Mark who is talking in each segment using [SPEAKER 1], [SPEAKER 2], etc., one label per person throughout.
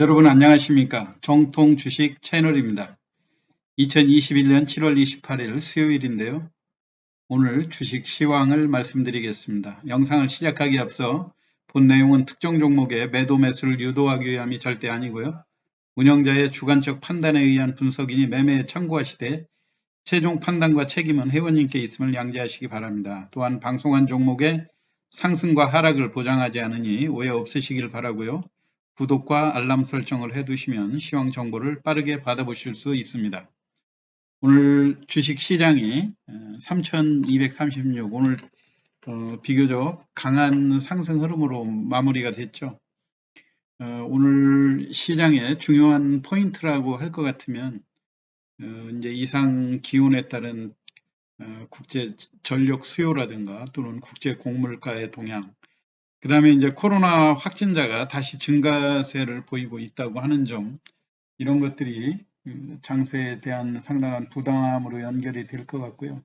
[SPEAKER 1] 여러분 안녕하십니까? 정통 주식 채널입니다. 2021년 7월 28일 수요일인데요. 오늘 주식 시황을 말씀드리겠습니다. 영상을 시작하기 앞서 본 내용은 특정 종목의 매도 매수를 유도하기 위함이 절대 아니고요. 운영자의 주관적 판단에 의한 분석이니 매매에 참고하시되 최종 판단과 책임은 회원님께 있음을 양지하시기 바랍니다. 또한 방송한 종목의 상승과 하락을 보장하지 않으니 오해 없으시길 바라고요. 구독과 알람 설정을 해두시면 시황 정보를 빠르게 받아보실 수 있습니다. 오늘 주식 시장이 3236, 오늘 비교적 강한 상승 흐름으로 마무리가 됐죠. 오늘 시장의 중요한 포인트라고 할 것 같으면 이제 이상 기온에 따른 국제 전력 수요라든가 또는 국제 곡물가의 동향, 그 다음에 이제 코로나 확진자가 다시 증가세를 보이고 있다고 하는 점, 이런 것들이 장세에 대한 상당한 부담으로 연결이 될 것 같고요.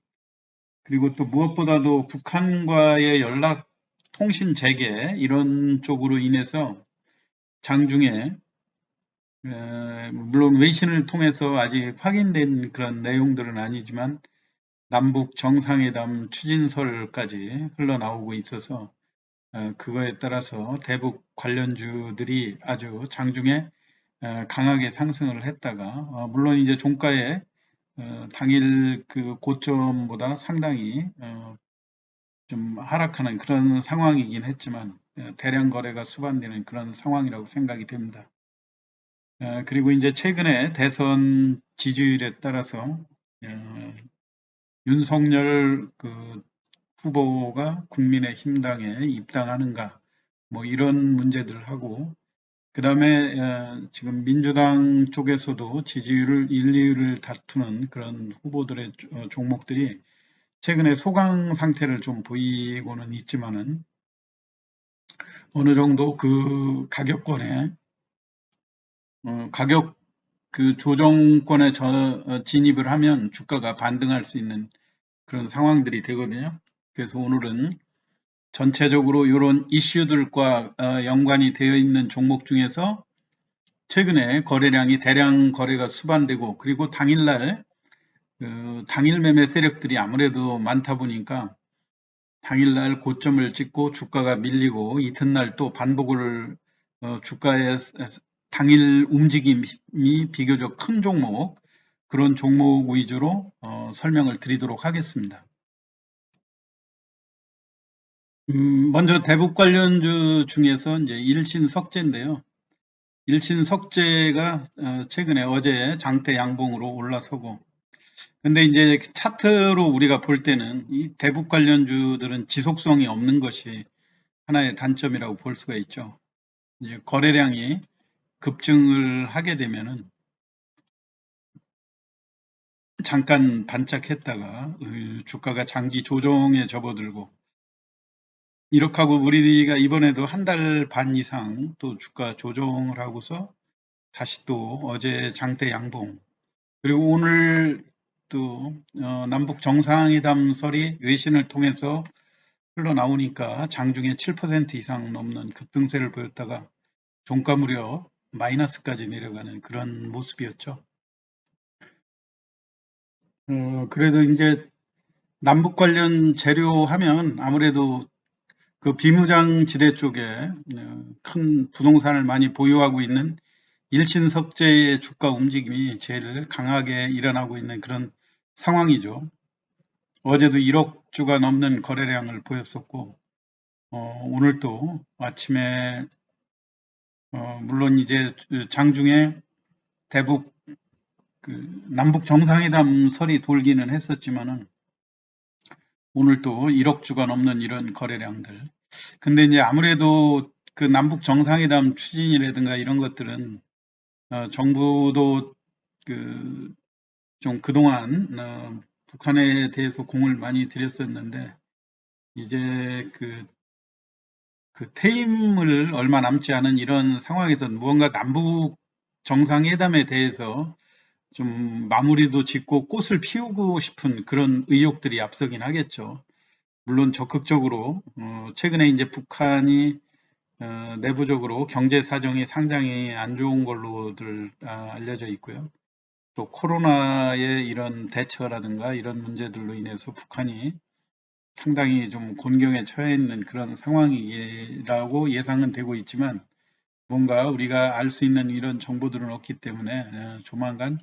[SPEAKER 1] 그리고 또 무엇보다도 북한과의 연락 통신 재개 이런 쪽으로 인해서 장중에 물론 외신을 통해서 아직 확인된 그런 내용들은 아니지만 남북 정상회담 추진설까지 흘러나오고 있어서 그거에 따라서 대북 관련주들이 아주 장중에 강하게 상승을 했다가 물론 이제 종가의 당일 그 고점보다 상당히 좀 하락하는 그런 상황이긴 했지만 대량 거래가 수반되는 그런 상황이라고 생각이 됩니다. 그리고 이제 최근에 대선 지지율에 따라서 윤석열 그 후보가 국민의힘당에 입당하는가 뭐 이런 문제들하고 그 다음에 지금 민주당 쪽에서도 지지율을 1, 2위를 다투는 그런 후보들의 종목들이 최근에 소강 상태를 좀 보이고는 있지만은 어느 정도 그 가격권에 가격 그 조정권에 진입을 하면 주가가 반등할 수 있는 그런 상황들이 되거든요. 그래서 오늘은 전체적으로 이런 이슈들과 연관이 되어 있는 종목 중에서 최근에 거래량이 대량 거래가 수반되고 그리고 당일날 당일 매매 세력들이 아무래도 많다 보니까 당일날 고점을 찍고 주가가 밀리고 이튿날 또 반복을 주가의 당일 움직임이 비교적 큰 종목, 그런 종목 위주로 설명을 드리도록 하겠습니다. 먼저 대북 관련주 중에서 이제 일신석재인데요. 일신석재가 최근에 어제 장대 양봉으로 올라서고, 근데 이제 차트로 우리가 볼 때는 이 대북 관련주들은 지속성이 없는 것이 하나의 단점이라고 볼 수가 있죠. 이제 거래량이 급증을 하게 되면은 잠깐 반짝했다가 주가가 장기 조정에 접어들고, 이렇게 하고 우리가 이번에도 한 달 반 이상 또 주가 조정을 하고서 다시 또 어제 장대 양봉, 그리고 오늘 또 남북 정상회담설이 외신을 통해서 흘러나오니까 장중에 7% 이상 넘는 급등세를 보였다가 종가 무려 마이너스까지 내려가는 그런 모습이었죠. 그래도 이제 남북 관련 재료 하면 아무래도 그 비무장지대 쪽에 큰 부동산을 많이 보유하고 있는 일신석재의 주가 움직임이 제일 강하게 일어나고 있는 그런 상황이죠. 어제도 1억 주가 넘는 거래량을 보였었고, 오늘 또 아침에 물론 이제 장중에 대북 남북 정상회담설이 돌기는 했었지만은 오늘 또 1억 주가 넘는 이런 거래량들. 근데 이제 아무래도 그 남북 정상회담 추진이라든가 이런 것들은 정부도 좀 그동안 북한에 대해서 공을 많이 들였었는데 이제 그 퇴임을 얼마 남지 않은 이런 상황에서 무언가 남북 정상회담에 대해서 좀 마무리도 짓고 꽃을 피우고 싶은 그런 의욕들이 앞서긴 하겠죠. 물론 적극적으로 최근에 이제 북한이 내부적으로 경제 사정이 상당히 안 좋은 걸로들 알려져 있고요. 또 코로나의 이런 대처라든가 이런 문제들로 인해서 북한이 상당히 좀 곤경에 처해 있는 그런 상황이라고 예상은 되고 있지만 뭔가 우리가 알 수 있는 이런 정보들은 없기 때문에 조만간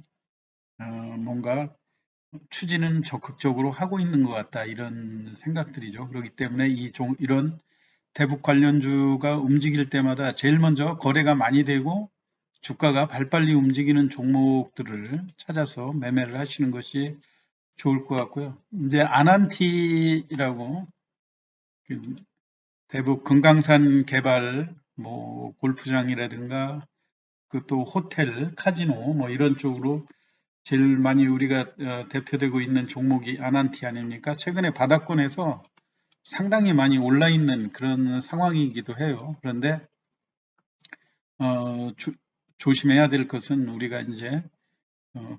[SPEAKER 1] 뭔가 추진은 적극적으로 하고 있는 것 같다 이런 생각들이죠. 그렇기 때문에 이런 대북 관련주가 움직일 때마다 제일 먼저 거래가 많이 되고 주가가 발빨리 움직이는 종목들을 찾아서 매매를 하시는 것이 좋을 것 같고요. 이제 아난티라고 그 대북 금강산 개발, 뭐 골프장이라든가 그 또 호텔, 카지노 뭐 이런 쪽으로 제일 많이 우리가 대표되고 있는 종목이 아난티 아닙니까? 최근에 바닥권에서 상당히 많이 올라 있는 그런 상황이기도 해요. 그런데 조심해야 될 것은 우리가 이제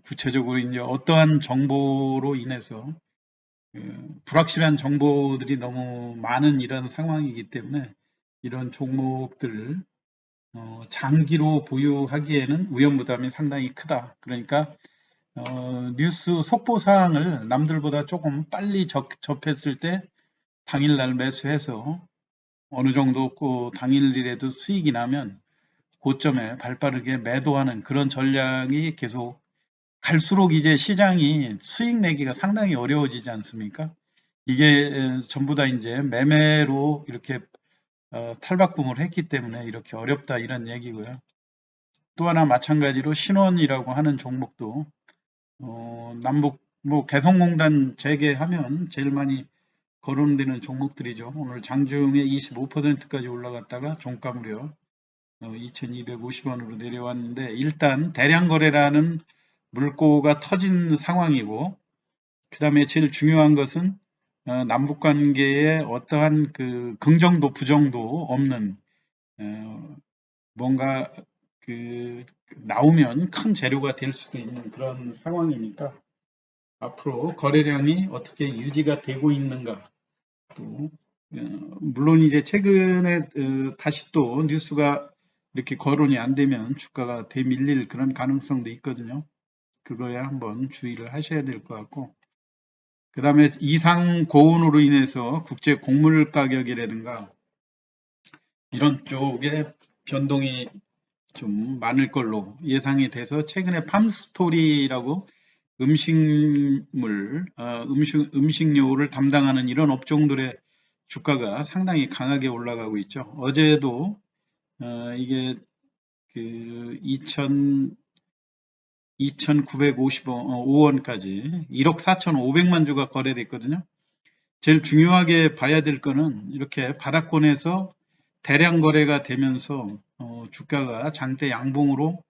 [SPEAKER 1] 구체적으로 이제 어떠한 정보로 인해서 불확실한 정보들이 너무 많은 이런 상황이기 때문에 이런 종목들을 장기로 보유하기에는 위험부담이 상당히 크다. 그러니까 뉴스 속보 사항을 남들보다 조금 빨리 접했을 때 당일날 매수해서 어느 정도 당일이라도 수익이 나면 고점에 발빠르게 매도하는 그런 전략이 계속 갈수록 이제 시장이 수익 내기가 상당히 어려워지지 않습니까? 이게 전부 다 이제 매매로 이렇게 탈바꿈을 했기 때문에 이렇게 어렵다 이런 얘기고요. 또 하나 마찬가지로 신원이라고 하는 종목도 남북 뭐 개성공단 재개하면 제일 많이 거론되는 종목들이죠. 오늘 장중에 25%까지 올라갔다가 종가 무려 2,250원으로 내려왔는데 일단 대량 거래라는 물꼬가 터진 상황이고 그 다음에 제일 중요한 것은 남북 관계에 어떠한 그 긍정도 부정도 없는 뭔가 나오면 큰 재료가 될 수도 있는 그런 상황이니까 앞으로 거래량이 어떻게 유지가 되고 있는가 또 물론 이제 최근에 다시 또 뉴스가 이렇게 거론이 안 되면 주가가 되밀릴 그런 가능성도 있거든요. 그거에 한번 주의를 하셔야 될 것 같고 그 다음에 이상 고온으로 인해서 국제 곡물 가격이라든가 이런 쪽에 변동이 좀 많을 걸로 예상이 돼서 최근에 팜스토리라고 음식료를 담당하는 이런 업종들의 주가가 상당히 강하게 올라가고 있죠. 어제도 이게 그 2,955원까지 1억 4,500만 주가 거래됐거든요. 제일 중요하게 봐야 될 거는 이렇게 바닥권에서 대량 거래가 되면서 주가가 장대 양봉으로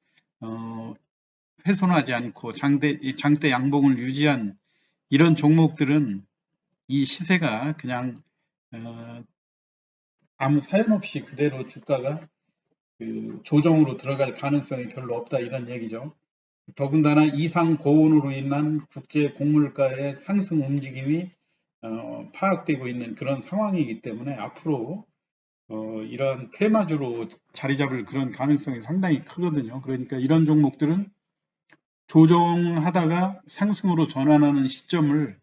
[SPEAKER 1] 훼손하지 않고 장대 양봉을 유지한 이런 종목들은 이 시세가 그냥 아무 사연 없이 그대로 주가가 조정으로 들어갈 가능성이 별로 없다 이런 얘기죠. 더군다나 이상 고온으로 인한 국제 곡물가의 상승 움직임이 파악되고 있는 그런 상황이기 때문에 앞으로 이런 테마주로 자리 잡을 그런 가능성이 상당히 크거든요. 그러니까 이런 종목들은 조정하다가 상승으로 전환하는 시점을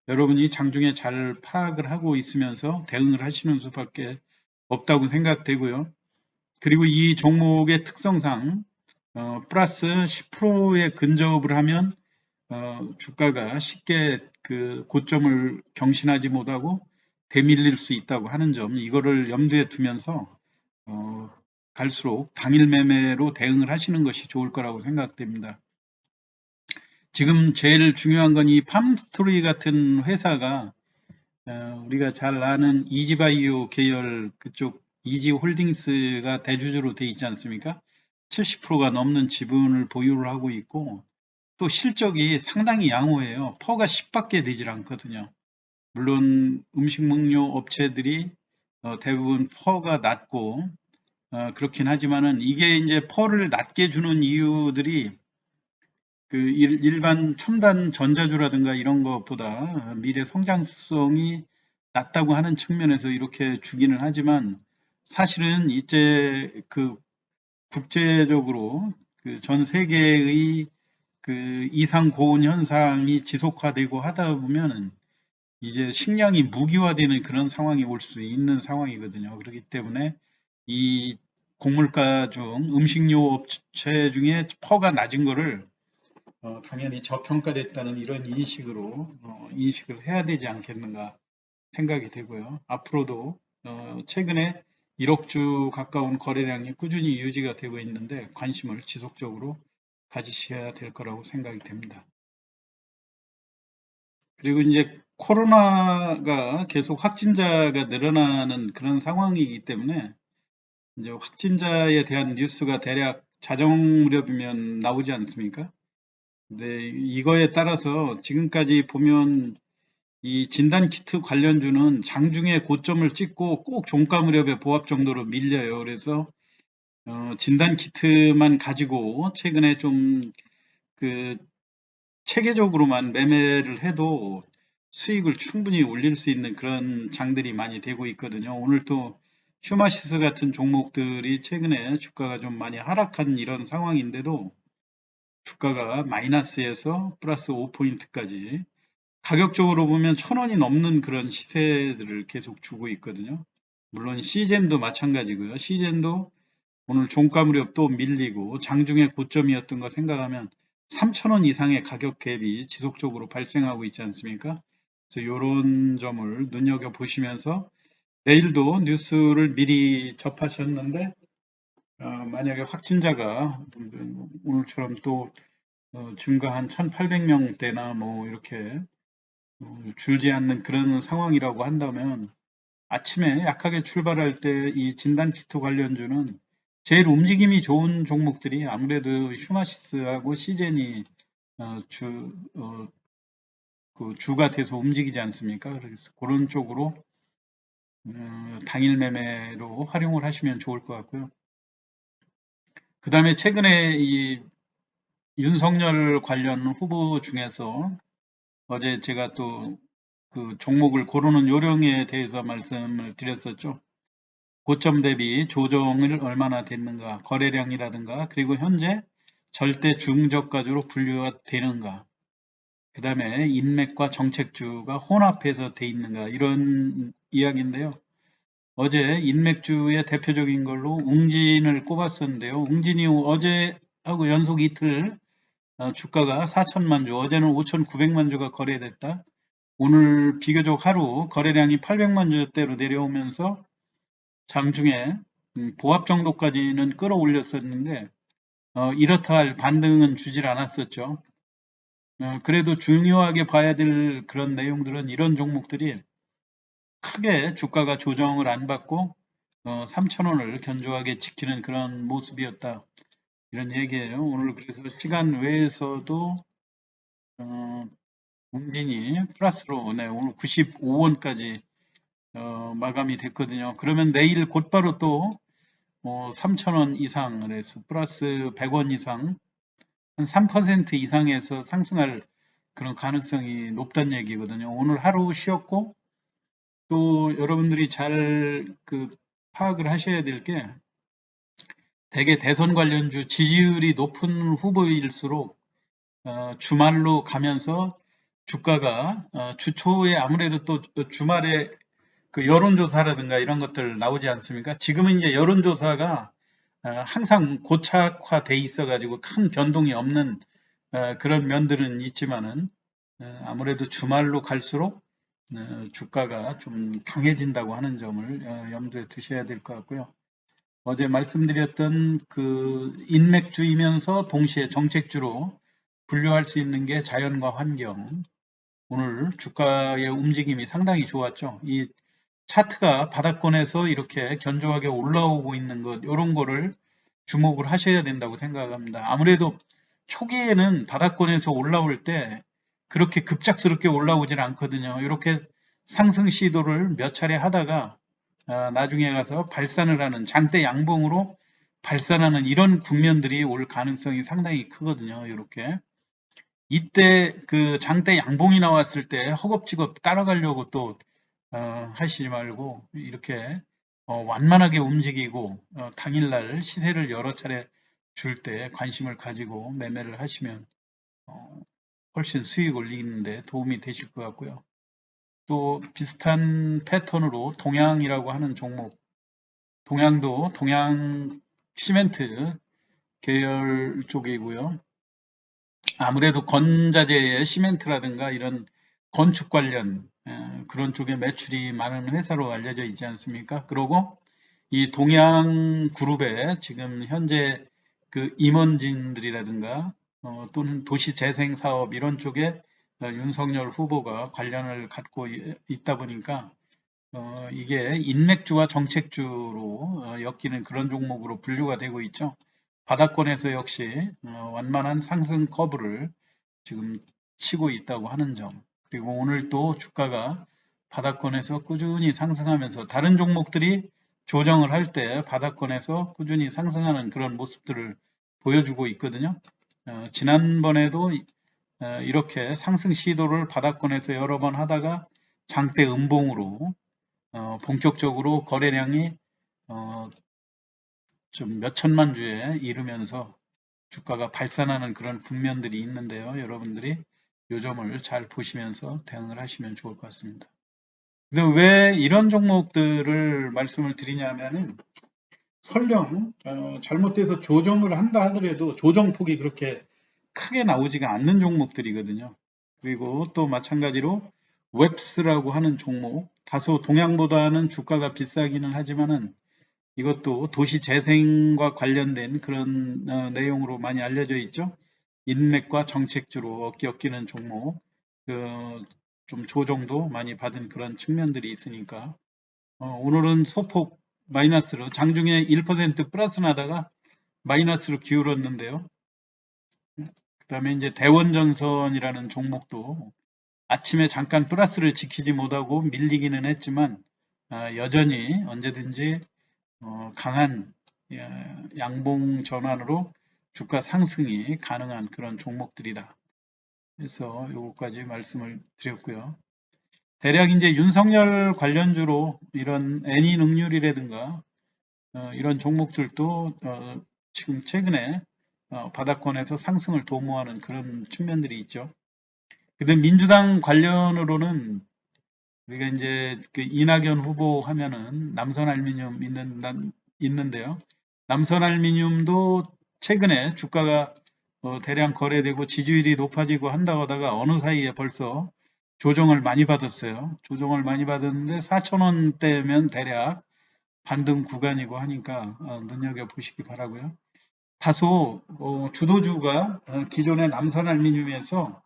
[SPEAKER 1] 여러분이 장중에 잘 파악을 하고 있으면서 대응을 하시는 수밖에 없다고 생각되고요. 그리고 이 종목의 특성상 플러스 10%에 근접을 하면 주가가 쉽게 그 고점을 경신하지 못하고 되밀릴 수 있다고 하는 점 이거를 염두에 두면서 갈수록 당일 매매로 대응을 하시는 것이 좋을 거라고 생각됩니다. 지금 제일 중요한 건 이 팜스토리 같은 회사가 우리가 잘 아는 이지바이오 계열 그쪽 이지홀딩스가 대주주로 돼 있지 않습니까? 70%가 넘는 지분을 보유를 하고 있고 또 실적이 상당히 양호해요. 퍼가 10밖에 되질 않거든요. 물론 음식목료 업체들이 대부분 퍼가 낮고 그렇긴 하지만은 이게 이제 퍼를 낮게 주는 이유들이 그 일반 첨단 전자주라든가 이런 것보다 미래 성장성이 낮다고 하는 측면에서 이렇게 주기는 하지만 사실은 이제 그 국제적으로 그 전 세계의 그 이상 고온 현상이 지속화되고 하다 보면 이제 식량이 무기화되는 그런 상황이 올 수 있는 상황이거든요. 그렇기 때문에 이 곡물가 중 음식료 업체 중에 퍼가 낮은 거를 당연히 저평가됐다는 이런 인식으로 인식을 해야 되지 않겠는가 생각이 되고요. 앞으로도 최근에 1억 주 가까운 거래량이 꾸준히 유지가 되고 있는데 관심을 지속적으로 가지셔야 될 거라고 생각이 됩니다. 그리고 이제 코로나가 계속 확진자가 늘어나는 그런 상황이기 때문에 이제 확진자에 대한 뉴스가 대략 자정 무렵이면 나오지 않습니까? 근데 이거에 따라서 지금까지 보면 이 진단키트 관련주는 장중에 고점을 찍고 꼭 종가 무렵에 보합 정도로 밀려요. 그래서 진단키트만 가지고 최근에 좀 그 체계적으로만 매매를 해도 수익을 충분히 올릴 수 있는 그런 장들이 많이 되고 있거든요. 오늘 또 휴마시스 같은 종목들이 최근에 주가가 좀 많이 하락한 이런 상황인데도 주가가 마이너스에서 플러스 5포인트까지 가격적으로 보면 1,000원이 넘는 그런 시세들을 계속 주고 있거든요. 물론 시젠도 마찬가지고요. 시젠도 오늘 종가 무렵 또 밀리고 장중에 고점이었던 거 생각하면 3,000원 이상의 가격 갭이 지속적으로 발생하고 있지 않습니까? 그래서 이런 점을 눈여겨보시면서 내일도 뉴스를 미리 접하셨는데 만약에 확진자가 오늘처럼 또 증가한 1,800명대나 뭐 이렇게 줄지 않는 그런 상황이라고 한다면 아침에 약하게 출발할 때 이 진단키트 관련주는 제일 움직임이 좋은 종목들이 아무래도 휴마시스하고 시젠이 그 주가 돼서 움직이지 않습니까? 그래서 그런 쪽으로 당일 매매로 활용을 하시면 좋을 것 같고요. 그 다음에 최근에 이 윤석열 관련 후보 중에서 어제 제가 또 그 종목을 고르는 요령에 대해서 말씀을 드렸었죠. 고점 대비 조정을 얼마나 됐는가, 거래량이라든가, 그리고 현재 절대 중저가주로 분류가 되는가, 그 다음에 인맥과 정책주가 혼합해서 돼 있는가, 이런 이야기인데요. 어제 인맥주의 대표적인 걸로 웅진을 꼽았었는데요. 웅진이 어제하고 연속 이틀 주가가 4천만 주, 어제는 5,900만 주가 거래됐다. 오늘 비교적 하루 거래량이 800만 주대로 내려오면서 장중에 보합 정도까지는 끌어올렸었는데 이렇다 할 반등은 주질 않았었죠. 그래도 중요하게 봐야 될 그런 내용들은 이런 종목들이 크게 주가가 조정을 안 받고 3,000원을 견조하게 지키는 그런 모습이었다. 이런 얘기예요. 오늘 그래서 시간 외에서도 웅진이 플러스로 오늘 95원까지 마감이 됐거든요. 그러면 내일 곧바로 또 3,000원 이상을 해서 플러스 100원 이상 한 3% 이상에서 상승할 그런 가능성이 높다는 얘기거든요. 오늘 하루 쉬었고 또 여러분들이 잘 그 파악을 하셔야 될 게 대개 대선 관련주 지지율이 높은 후보일수록 주말로 가면서 주가가 주초에 아무래도 또 주말에 그 여론조사라든가 이런 것들 나오지 않습니까? 지금은 이제 여론조사가 항상 고착화돼 있어가지고 큰 변동이 없는 그런 면들은 있지만은 아무래도 주말로 갈수록 주가가 좀 강해진다고 하는 점을 염두에 두셔야 될 것 같고요. 어제 말씀드렸던 그 인맥주이면서 동시에 정책주로 분류할 수 있는 게 자연과 환경. 오늘 주가의 움직임이 상당히 좋았죠. 이 차트가 바닥권에서 이렇게 견조하게 올라오고 있는 것, 이런 거를 주목을 하셔야 된다고 생각합니다. 아무래도 초기에는 바닥권에서 올라올 때 그렇게 급작스럽게 올라오질 않거든요. 이렇게 상승 시도를 몇 차례 하다가 나중에 가서 발산을 하는 장대 양봉으로 발산하는 이런 국면들이 올 가능성이 상당히 크거든요. 이렇게 이때 그 장대 양봉이 나왔을 때 허겁지겁 따라가려고 또 하시지 말고 이렇게 완만하게 움직이고 당일날 시세를 여러 차례 줄 때 관심을 가지고 매매를 하시면 훨씬 수익 올리는데 도움이 되실 것 같고요. 또 비슷한 패턴으로 동양이라고 하는 종목, 동양도 동양 시멘트 계열 쪽이고요. 아무래도 건자재의 시멘트라든가 이런 건축 관련 그런 쪽에 매출이 많은 회사로 알려져 있지 않습니까? 그리고 이 동양 그룹에 지금 현재 그 임원진들이라든가 또는 도시재생 사업 이런 쪽에 윤석열 후보가 관련을 갖고 있다 보니까 이게 인맥주와 정책주로 엮이는 그런 종목으로 분류가 되고 있죠. 바닥권에서 역시 완만한 상승 커브를 지금 치고 있다고 하는 점. 그리고 오늘 또 주가가 바닥권에서 꾸준히 상승하면서 다른 종목들이 조정을 할 때 바닥권에서 꾸준히 상승하는 그런 모습들을 보여주고 있거든요. 지난번에도 이렇게 상승 시도를 바닥권에서 여러 번 하다가 장대 음봉으로 본격적으로 거래량이 좀 몇천만 주에 이르면서 주가가 발산하는 그런 국면들이 있는데요. 여러분들이 요 점을 잘 보시면서 대응을 하시면 좋을 것 같습니다. 근데 왜 이런 종목들을 말씀을 드리냐면은 설령 잘못돼서 조정을 한다 하더라도 조정폭이 그렇게 크게 나오지가 않는 종목들이거든요. 그리고 또 마찬가지로 웹스라고 하는 종목, 다소 동양보다는 주가가 비싸기는 하지만은 이것도 도시 재생과 관련된 그런 내용으로 많이 알려져 있죠. 인맥과 정책주로 엮이는 종목, 좀 조정도 많이 받은 그런 측면들이 있으니까 오늘은 소폭 마이너스로 장중에 1% 플러스 나다가 마이너스로 기울었는데요. 그 다음에 이제 대원전선이라는 종목도 아침에 잠깐 플러스를 지키지 못하고 밀리기는 했지만 여전히 언제든지 강한 양봉 전환으로 주가 상승이 가능한 그런 종목들이다. 그래서 요거까지 말씀을 드렸고요. 대략 이제 윤석열 관련주로 이런 애니능률이라든가 이런 종목들도 지금 최근에 바닥권에서 상승을 도모하는 그런 측면들이 있죠. 근데 민주당 관련으로는 우리가 이제 그 이낙연 후보 하면은 남선알미늄 있는데요. 남선알미늄도 최근에 주가가 대량 거래되고 지지율이 높아지고 한다고 하다가 어느 사이에 벌써 조정을 많이 받았어요. 조정을 많이 받았는데 4,000원대면 대략 반등 구간이고 하니까 눈여겨보시기 바라고요. 다소 주도주가 기존의 남선알미늄에서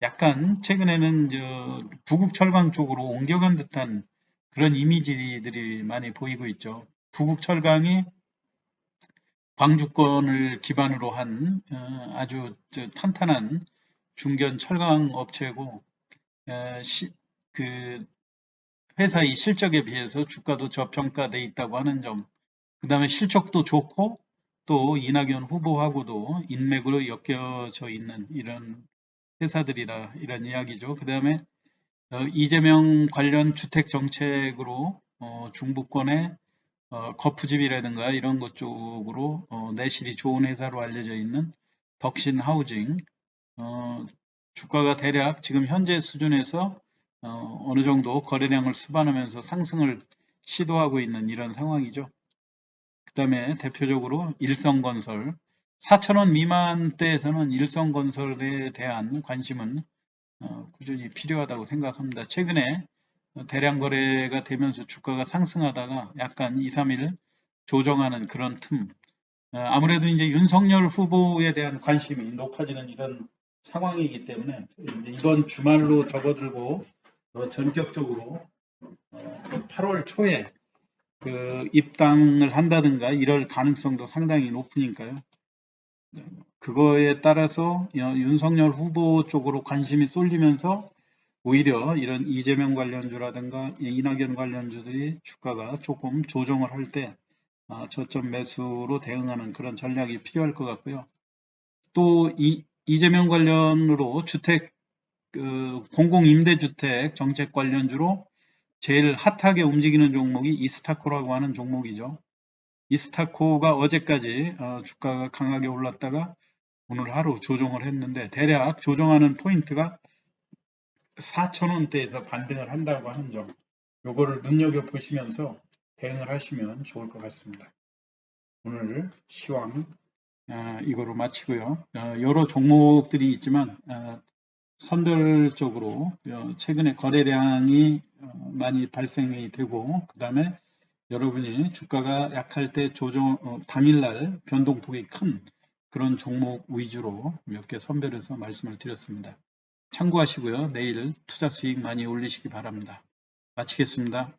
[SPEAKER 1] 약간 최근에는 부국 철강 쪽으로 옮겨간 듯한 그런 이미지들이 많이 보이고 있죠. 부국 철강이 광주권을 기반으로 한 아주 탄탄한 중견 철강 업체고 그 회사의 실적에 비해서 주가도 저평가돼 있다고 하는 점, 그 다음에 실적도 좋고 또 이낙연 후보하고도 인맥으로 엮여져 있는 이런 회사들이다 이런 이야기죠. 그 다음에 이재명 관련 주택 정책으로 중부권의 거푸집이라든가 이런 것 쪽으로 내실이 좋은 회사로 알려져 있는 덕신 하우징 주가가 대략 지금 현재 수준에서 어느 정도 거래량을 수반하면서 상승을 시도하고 있는 이런 상황이죠. 그 다음에 대표적으로 일성건설 4,000원 미만대에서는 일성건설에 대한 관심은 꾸준히 필요하다고 생각합니다. 최근에 대량 거래가 되면서 주가가 상승하다가 약간 2, 3일 조정하는 그런 틈. 아무래도 이제 윤석열 후보에 대한 관심이 높아지는 이런 상황이기 때문에 이번 주말로 접어들고 전격적으로 8월 초에 그 입당을 한다든가 이럴 가능성도 상당히 높으니까요. 그거에 따라서 윤석열 후보 쪽으로 관심이 쏠리면서 오히려 이런 이재명 관련주라든가 이낙연 관련주들이 주가가 조금 조정을 할 때 저점 매수로 대응하는 그런 전략이 필요할 것 같고요. 또 이재명 관련으로 주택 공공임대주택 정책 관련주로 제일 핫하게 움직이는 종목이 이스타코라고 하는 종목이죠. 이스타코가 어제까지 주가가 강하게 올랐다가 오늘 하루 조정을 했는데 대략 조정하는 포인트가 4,000원대에서 반등을 한다고 하는 점, 요거를 눈여겨보시면서 대응을 하시면 좋을 것 같습니다. 오늘 시황 이거로 마치고요. 여러 종목들이 있지만 선별적으로 최근에 거래량이 많이 발생이 되고, 그 다음에 여러분이 주가가 약할 때 당일날 변동폭이 큰 그런 종목 위주로 몇 개 선별해서 말씀을 드렸습니다. 참고하시고요. 내일 투자 수익 많이 올리시기 바랍니다. 마치겠습니다.